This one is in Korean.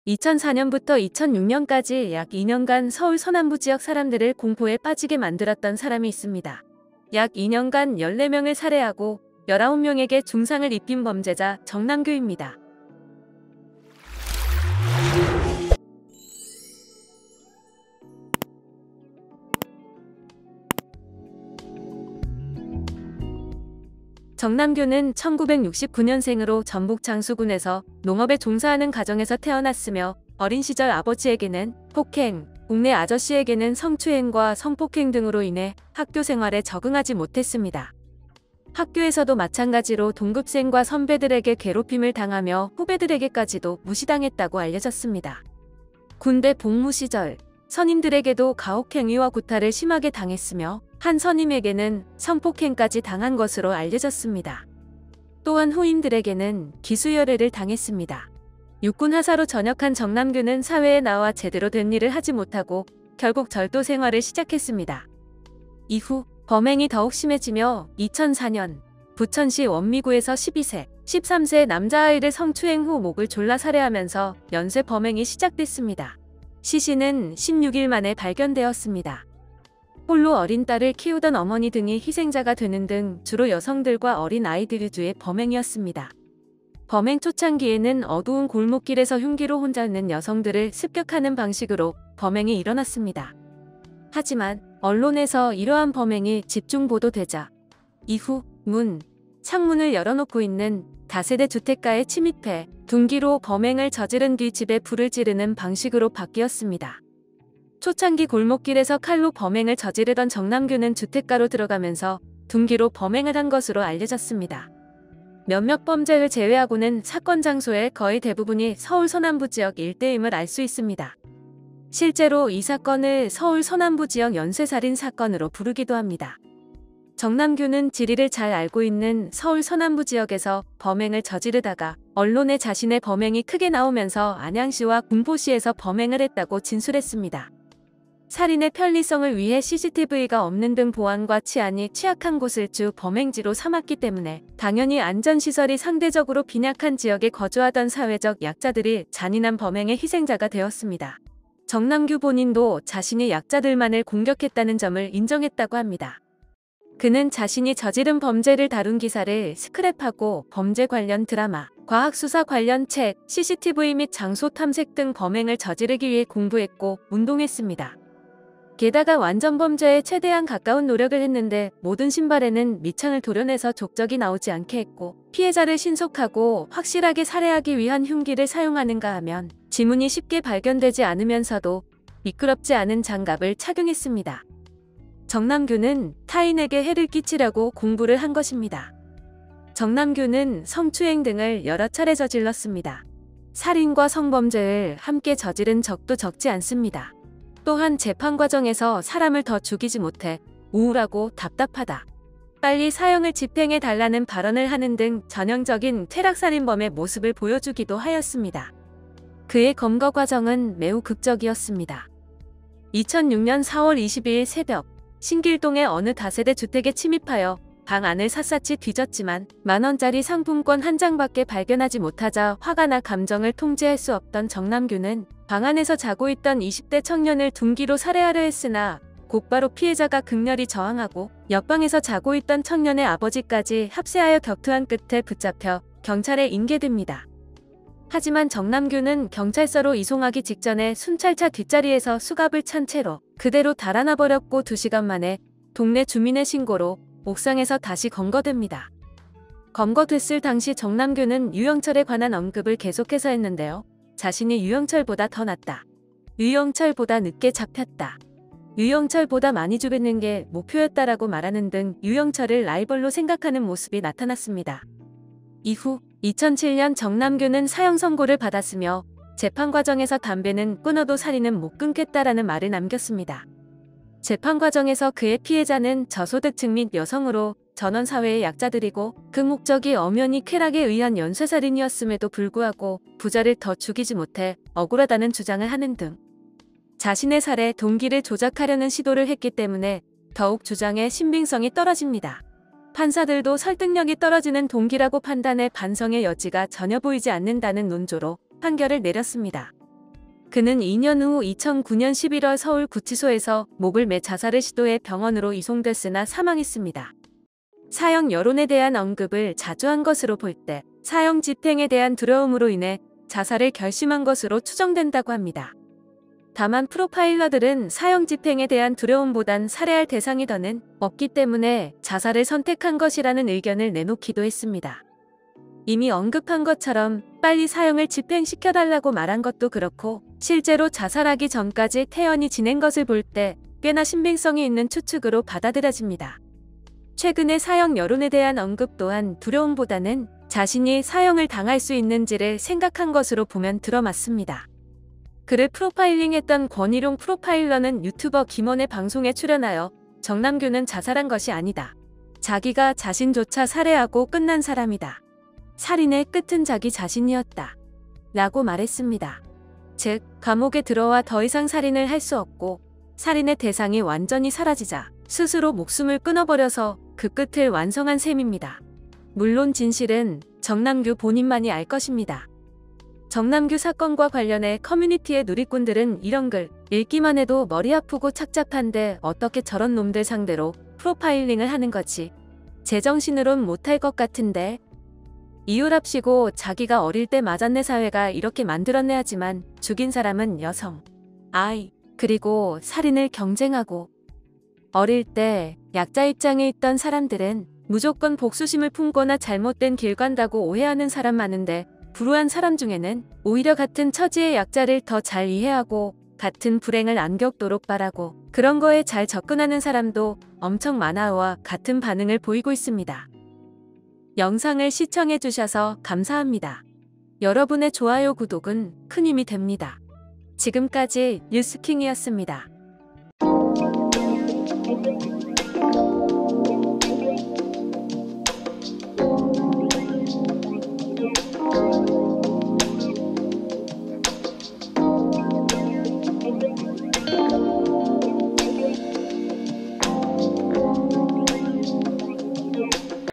2004년부터 2006년까지 약 2년간 서울 서남부 지역 사람들을 공포에 빠지게 만들었던 사람이 있습니다. 약 2년간 14명을 살해하고 19명에게 중상을 입힌 범죄자 정남규입니다. 정남규는 1969년생으로 전북 장수군에서 농업에 종사하는 가정에서 태어났으며 어린 시절 아버지에게는 폭행, 동네 아저씨에게는 성추행과 성폭행 등으로 인해 학교 생활에 적응하지 못했습니다. 학교에서도 마찬가지로 동급생과 선배들에게 괴롭힘을 당하며 후배들에게까지도 무시당했다고 알려졌습니다. 군대 복무 시절 선임들에게도 가혹행위와 구타를 심하게 당했으며 한 선임에게는 성폭행까지 당한 것으로 알려졌습니다. 또한 후임들에게는 기수열애를 당했습니다. 육군 하사로 전역한 정남규는 사회에 나와 제대로 된 일을 하지 못하고 결국 절도 생활을 시작했습니다. 이후 범행이 더욱 심해지며 2004년 부천시 원미구에서 12세, 13세 남자아이를 성추행 후 목을 졸라 살해하면서 연쇄 범행이 시작됐습니다. 시신은 16일 만에 발견되었습니다. 홀로 어린 딸을 키우던 어머니 등이 희생자가 되는 등 주로 여성들과 어린 아이들 위주의 범행이었습니다. 범행 초창기에는 어두운 골목길에서 흉기로 혼자 있는 여성들을 습격하는 방식으로 범행이 일어났습니다. 하지만 언론에서 이러한 범행이 집중 보도되자 이후 문, 창문을 열어놓고 있는 다세대 주택가에 침입해 둔기로 범행을 저지른 뒤 집에 불을 지르는 방식으로 바뀌었습니다. 초창기 골목길에서 칼로 범행을 저지르던 정남규는 주택가로 들어가면서 둔기로 범행을 한 것으로 알려졌습니다. 몇몇 범죄를 제외하고는 사건 장소의 거의 대부분이 서울 서남부 지역 일대임을 알 수 있습니다. 실제로 이 사건을 서울 서남부 지역 연쇄살인 사건으로 부르기도 합니다. 정남규는 지리를 잘 알고 있는 서울 서남부 지역에서 범행을 저지르다가 언론에 자신의 범행이 크게 나오면서 안양시와 군포시에서 범행을 했다고 진술했습니다. 살인의 편리성을 위해 CCTV가 없는 등 보안과 치안이 취약한 곳을 주 범행지로 삼았기 때문에 당연히 안전시설이 상대적으로 빈약한 지역에 거주하던 사회적 약자들이 잔인한 범행의 희생자가 되었습니다. 정남규 본인도 자신이 약자들만을 공격했다는 점을 인정했다고 합니다. 그는 자신이 저지른 범죄를 다룬 기사를 스크랩하고 범죄 관련 드라마, 과학수사 관련 책, CCTV 및 장소 탐색 등 범행을 저지르기 위해 공부했고 운동했습니다. 게다가 완전 범죄에 최대한 가까운 노력을 했는데 모든 신발에는 밑창을 도려내서 족적이 나오지 않게 했고 피해자를 신속하고 확실하게 살해하기 위한 흉기를 사용하는가 하면 지문이 쉽게 발견되지 않으면서도 미끄럽지 않은 장갑을 착용했습니다. 정남규는 타인에게 해를 끼치려고 공부를 한 것입니다. 정남규는 성추행 등을 여러 차례 저질렀습니다. 살인과 성범죄를 함께 저지른 적도 적지 않습니다. 또한 재판 과정에서 사람을 더 죽이지 못해 우울하고 답답하다, 빨리 사형을 집행해 달라는 발언을 하는 등 전형적인 퇴락살인범의 모습을 보여주기도 하였습니다. 그의 검거 과정은 매우 극적이었습니다. 2006년 4월 22일 새벽 신길동의 어느 다세대 주택에 침입하여 방 안을 샅샅이 뒤졌지만 만원짜리 상품권 한 장밖에 발견하지 못하자 화가 나 감정을 통제할 수 없던 정남규는 방 안에서 자고 있던 20대 청년을 둔기로 살해하려 했으나 곧바로 피해자가 극렬히 저항하고 옆방에서 자고 있던 청년의 아버지까지 합세하여 격투한 끝에 붙잡혀 경찰에 인계됩니다. 하지만 정남규는 경찰서로 이송하기 직전에 순찰차 뒷자리에서 수갑을 찬 채로 그대로 달아나 버렸고 2시간 만에 동네 주민의 신고로 옥상에서 다시 검거됩니다. 검거됐을 당시 정남규는 유영철에 관한 언급을 계속해서 했는데요. 자신이 유영철보다 더 낫다, 유영철보다 늦게 잡혔다, 유영철보다 많이 죽였는 게 목표였다라고 말하는 등 유영철을 라이벌로 생각하는 모습이 나타났습니다. 이후 2007년 정남규는 사형 선고를 받았으며 재판 과정에서 담배는 끊어도 살인은 못 끊겠다라는 말을 남겼습니다. 재판 과정에서 그의 피해자는 저소득층 및 여성으로 전원사회의 약자들이고 그 목적이 엄연히 쾌락에 의한 연쇄살인이었음에도 불구하고 부자를 더 죽이지 못해 억울하다는 주장을 하는 등 자신의 살해 동기를 조작하려는 시도를 했기 때문에 더욱 주장의 신빙성이 떨어집니다. 판사들도 설득력이 떨어지는 동기라고 판단해 반성의 여지가 전혀 보이지 않는다는 논조로 판결을 내렸습니다. 그는 2년 후 2009년 11월 서울 구치소에서 목을 매 자살을 시도해 병원으로 이송됐으나 사망했습니다. 사형 여론에 대한 언급을 자주 한 것으로 볼 때 사형 집행에 대한 두려움으로 인해 자살을 결심한 것으로 추정된다고 합니다. 다만 프로파일러들은 사형 집행에 대한 두려움보단 살해할 대상이 더는 없기 때문에 자살을 선택한 것이라는 의견을 내놓기도 했습니다. 이미 언급한 것처럼 빨리 사형을 집행시켜달라고 말한 것도 그렇고 실제로 자살하기 전까지 태연히 지낸 것을 볼 때 꽤나 신빙성이 있는 추측으로 받아들여집니다. 최근의 사형 여론에 대한 언급 또한 두려움보다는 자신이 사형을 당할 수 있는지를 생각한 것으로 보면 들어맞습니다. 그를 프로파일링했던 권희룡 프로파일러는 유튜버 김원의 방송에 출연하여 정남규는 자살한 것이 아니다. 자기가 자신조차 살해하고 끝난 사람이다. 살인의 끝은 자기 자신이었다. 라고 말했습니다. 즉, 감옥에 들어와 더 이상 살인을 할 수 없고 살인의 대상이 완전히 사라지자 스스로 목숨을 끊어버려서 그 끝을 완성한 셈입니다. 물론 진실은 정남규 본인만이 알 것입니다. 정남규 사건과 관련해 커뮤니티의 누리꾼들은 이런 글 읽기만 해도 머리 아프고 착잡한데 어떻게 저런 놈들 상대로 프로파일링을 하는 거지. 제정신으론 못할 것 같은데. 이유랍시고 자기가 어릴 때 맞았네 사회가 이렇게 만들었네 하지만 죽인 사람은 여성, 아이, 그리고 살인을 경쟁하고 어릴 때 약자 입장에 있던 사람들은 무조건 복수심을 품거나 잘못된 길 간다고 오해하는 사람 많은데 불우한 사람 중에는 오히려 같은 처지의 약자를 더 잘 이해하고 같은 불행을 안 겪도록 바라고 그런 거에 잘 접근하는 사람도 엄청 많아와 같은 반응을 보이고 있습니다. 영상을 시청해주셔서 감사합니다. 여러분의 좋아요, 구독은 큰 힘이 됩니다. 지금까지 뉴스킹이었습니다.